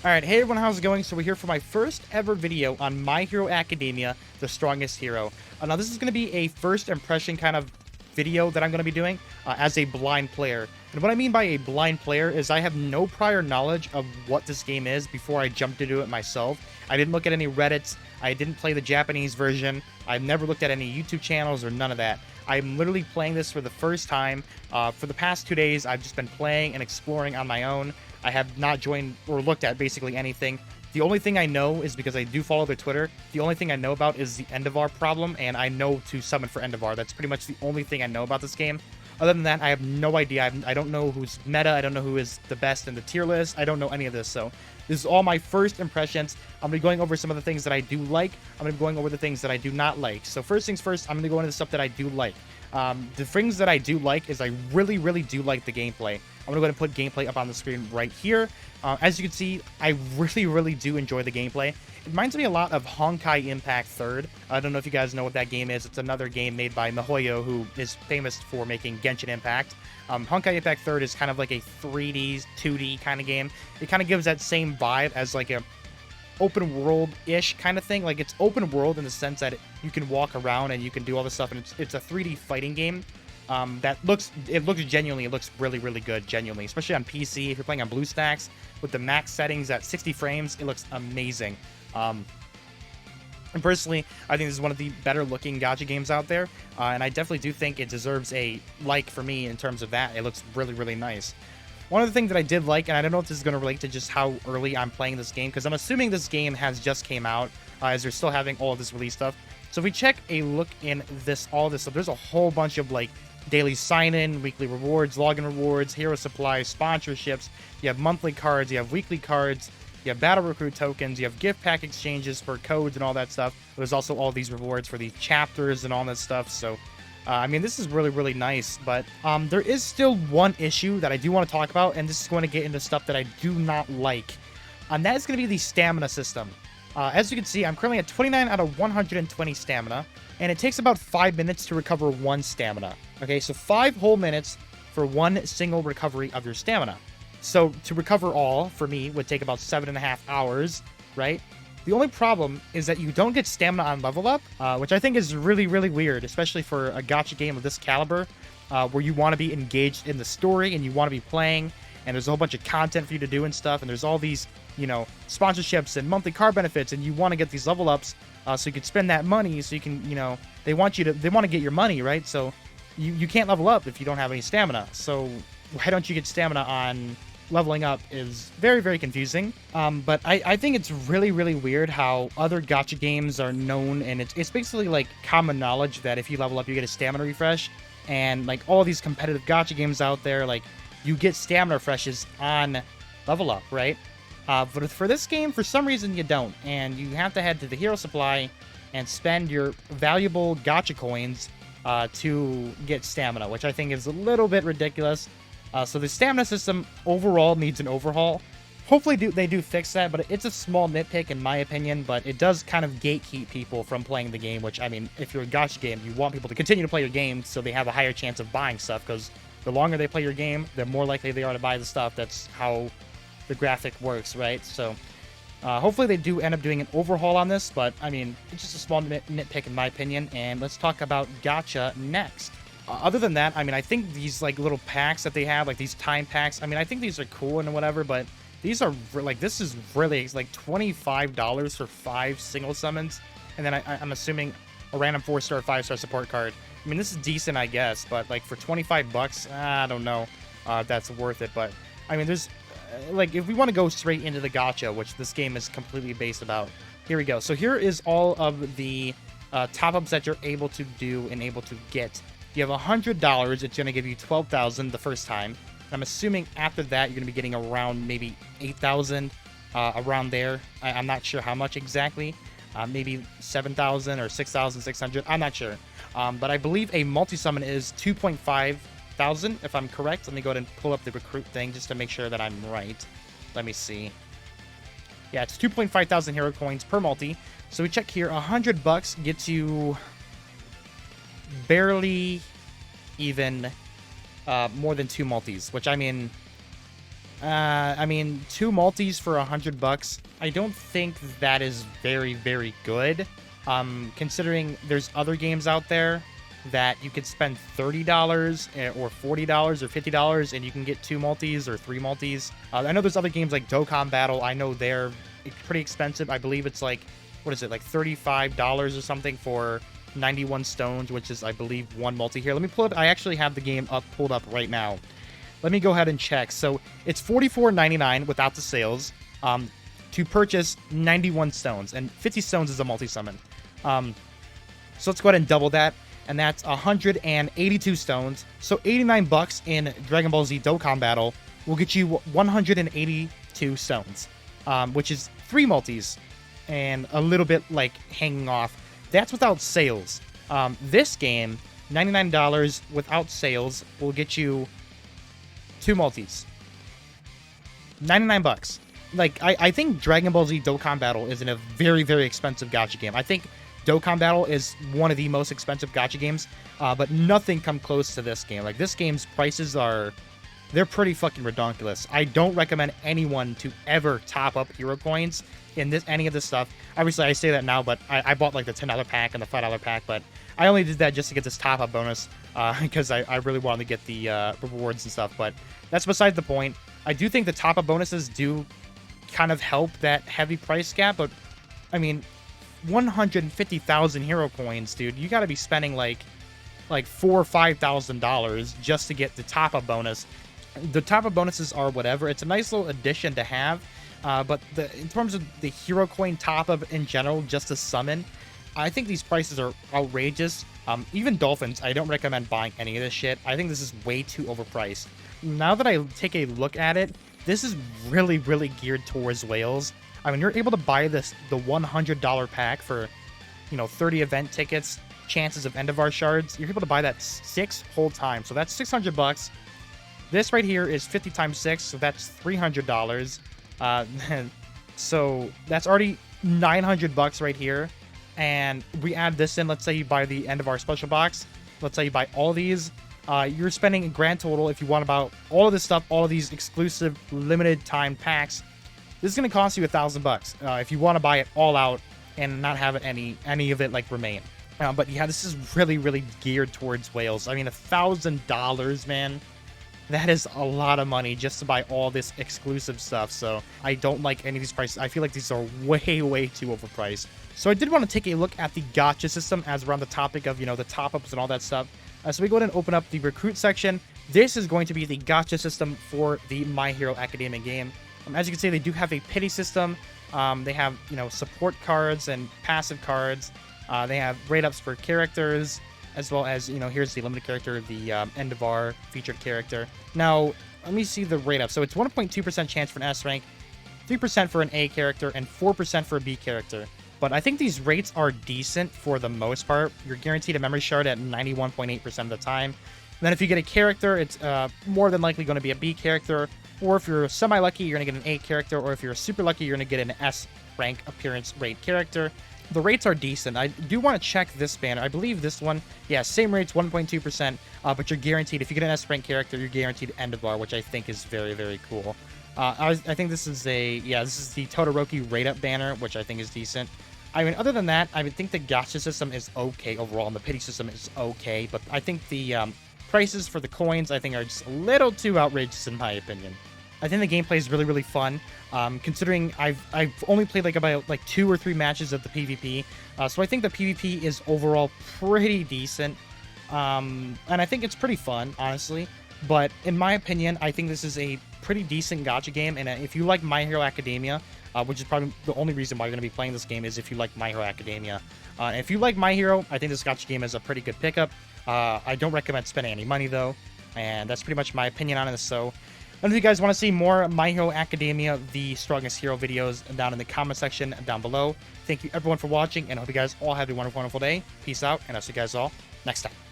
Alright, hey everyone, how's it going? So we're here for my first ever video on My Hero Academia, The Strongest Hero. Now this is going to be a first impression kind of video that I'm going to be doing as a blind player. And what I mean by a blind player is I have no prior knowledge of what this game is before I jumped into it myself. I didn't look at any Reddits, I didn't play the Japanese version, I've never looked at any YouTube channels or none of that. I'm literally playing this for the first time. For the past 2 days, I've just been playing and exploring on my own. I have not joined or looked at basically anything. The only thing I know is because I do follow their Twitter. The only thing I know about is the Endeavor problem, and I know to summon for Endeavor. That's pretty much the only thing I know about this game. Other than that, I have no idea. I don't know who's meta. I don't know who is the best in the tier list. I don't know any of this. So this is all my first impressions. I'm going to be going over some of the things that I do like. I'm going to be going over the things that I do not like. So first things first, I'm going to go into the stuff that I do like. The things that I do like is I really, really do like the gameplay. I'm going to go ahead and put gameplay up on the screen right here. As you can see, I really, really do enjoy the gameplay. It reminds me a lot of Honkai Impact 3rd. I don't know if you guys know what that game is. It's another game made by MiHoYo, who is famous for making Genshin Impact. Honkai Impact 3rd is kind of like a 3D, 2D kind of game. It kind of gives that same vibe as like a open world-ish kind of thing. Like, it's open world in the sense that you can walk around and you can do all this stuff, and it's a 3D fighting game. It looks really, really good, genuinely, especially on PC. If you're playing on BlueStacks with the max settings at 60 frames, it looks amazing. And personally, I think this is one of the better looking gacha games out there, and I definitely do think it deserves a like for me in terms of that. It looks really, really nice. One of the things that I did like, and I don't know if this is going to relate to just how early I'm playing this game, because I'm assuming this game has just came out, as they're still having all of this release stuff. So if we check a look in all this stuff, there's a whole bunch of like daily sign-in, weekly rewards, login rewards, hero supplies, sponsorships. You have monthly cards, you have weekly cards, you have battle recruit tokens, you have gift pack exchanges for codes and all that stuff. There's also all these rewards for these chapters and all that stuff. So I mean, this is really, really nice, but there is still one issue that I do want to talk about, and this is going to get into stuff that I do not like, and that is going to be the stamina system. As you can see, I'm currently at 29 out of 120 stamina, and it takes about 5 minutes to recover 1 stamina. Okay, so 5 whole minutes for 1 single recovery of your stamina. So to recover all, for me, would take about 7.5 hours, right? The only problem is that you don't get stamina on level up, which I think is really, really weird, especially for a gacha game of this caliber, where you want to be engaged in the story and you want to be playing, and there's a whole bunch of content for you to do and stuff, and there's all these, you know, sponsorships and monthly card benefits, and you want to get these level ups so you can spend that money, so you can, you know, they want to get your money, right? So you can't level up if you don't have any stamina. So why don't you get stamina on leveling up is very, very confusing. But I think it's really, really weird how other gacha games are known, and it's basically like common knowledge that if you level up, you get a stamina refresh. And like all these competitive gacha games out there, like you get stamina refreshes on level up, right? But for this game, for some reason, you don't. And you have to head to the hero supply and spend your valuable gacha coins to get stamina, which I think is a little bit ridiculous. So the stamina system overall needs an overhaul. Hopefully they do fix that, but it's a small nitpick in my opinion, but it does kind of gatekeep people from playing the game, which, I mean, if you're a gacha game, you want people to continue to play your game so they have a higher chance of buying stuff, because the longer they play your game, the more likely they are to buy the stuff. That's how the graphic works, right? So hopefully they do end up doing an overhaul on this, but, I mean, it's just a small nitpick in my opinion, and let's talk about gacha next. Other than that, I mean, I think these, like, little packs that they have, like, these time packs, I mean, I think these are cool and whatever, but these are, like, this is really, it's like $25 for 5 single summons, and then I'm assuming a random 4-star, 5-star support card. I mean, this is decent, I guess, but, like, for 25 bucks, I don't know if that's worth it, but, I mean, there's, like, if we want to go straight into the gacha, which this game is completely based about, here we go. So here is all of the top-ups that you're able to do and able to get. You have $100, it's going to give you 12,000 the first time. I'm assuming after that, you're going to be getting around maybe 8,000, around there. I'm not sure how much exactly. Maybe 7,000 or 6,600. I'm not sure. But I believe a multi-summon is 2.5 thousand, if I'm correct. Let me go ahead and pull up the recruit thing just to make sure that I'm right. Let me see. Yeah, it's 2.5 thousand hero coins per multi. So we check here. $100 gets you barely even more than 2 multis, which, I mean, I mean, 2 multis for $100. I don't think that is very, very good. Considering there's other games out there that you could spend $30 or $40 or $50 and you can get 2 multis or 3 multis. I know there's other games like Dokkan Battle. I know they're pretty expensive. I believe it's like, what is it, like $35 or something for 91 stones, which is, I believe, 1 multi here. Let me pull up. I actually have the game pulled up right now. Let me go ahead and check. So it's $44.99 without the sales to purchase 91 stones, and 50 stones is a multi-summon. So let's go ahead and double that, and that's 182 stones. So $89 in Dragon Ball Z Dokkan Battle will get you 182 stones, which is 3 multis and a little bit like hanging off. That's without sales. This game, $99 without sales, will get you 2 multis. $99. Like, I think Dragon Ball Z Dokkan Battle is in a very, very expensive gacha game. I think Dokkan Battle is one of the most expensive gacha games, but nothing come close to this game. Like, this game's prices they're pretty fucking redonkulous. I don't recommend anyone to ever top up hero coins in any of this stuff. Obviously, I say that now, but I bought like the $10 pack and the $5 pack, but I only did that just to get this top up bonus because I really wanted to get the rewards and stuff. But that's beside the point. I do think the top up bonuses do kind of help that heavy price gap, but I mean, 150,000 hero coins, dude. You got to be spending like $4,000 or $5,000 just to get the top up bonus. The top up bonuses are whatever. It's a nice little addition to have, but in terms of the hero coin top up in general, just to summon, I think these prices are outrageous. Even Dolphins, I don't recommend buying any of this shit. I think this is way too overpriced. Now that I take a look at it, this is really, really geared towards whales. I mean, you're able to buy the $100 pack for, 30 event tickets, chances of Endeavor shards. You're able to buy that 6 whole times, so that's $600. This right here is 50 times 6, so that's $300. So that's already $900 right here. And we add this in. Let's say you buy the Endeavor special box. Let's say you buy all these. You're spending a grand total, if you want about all of this stuff, all of these exclusive limited time packs, this is going to cost you $1,000 if you want to buy it all out and not have any of it like remain. But yeah, this is really, really geared towards whales. I mean, $1,000, man. That is a lot of money just to buy all this exclusive stuff. So I don't like any of these prices. I feel like these are way, way too overpriced. So I did want to take a look at the gacha system as we're on the topic of, the top-ups and all that stuff. So we go ahead and open up the recruit section. This is going to be the gacha system for the My Hero Academia game. As you can see, they do have a pity system. They have, support cards and passive cards. They have rate-ups for characters, as well as, here's the limited character, the Endeavor featured character. Now, let me see the rate-up. So it's 1.2% chance for an S rank, 3% for an A character, and 4% for a B character. But I think these rates are decent for the most part. You're guaranteed a memory shard at 91.8% of the time. And then if you get a character, it's more than likely going to be a B character. Or if you're semi-lucky, you're going to get an A character. Or if you're super lucky, you're going to get an S rank appearance rate character. The rates are decent. I do want to check this banner. I believe this one, yeah, same rates, 1.2%, but you're guaranteed, if you get an S rank character, you're guaranteed Endeavor, which I think is very, very cool. I think this is this is the Todoroki rate-up banner, which I think is decent. I mean, other than that, I would think the gacha system is okay overall, and the pity system is okay, but I think the prices for the coins, I think, are just a little too outrageous in my opinion. I think the gameplay is really, really fun. Considering I've only played about 2 or 3 matches of the PvP, so I think the PvP is overall pretty decent, and I think it's pretty fun, honestly. But in my opinion, I think this is a pretty decent gacha game, and if you like My Hero Academia, which is probably the only reason why you're going to be playing this game is if you like My Hero Academia. If you like My Hero, I think this gacha game is a pretty good pickup. I don't recommend spending any money though, and that's pretty much my opinion on this. So. And if you guys want to see more My Hero Academia, the Strongest Hero videos down in the comment section down below. Thank you everyone for watching, and I hope you guys all have a wonderful, wonderful day. Peace out, and I'll see you guys all next time.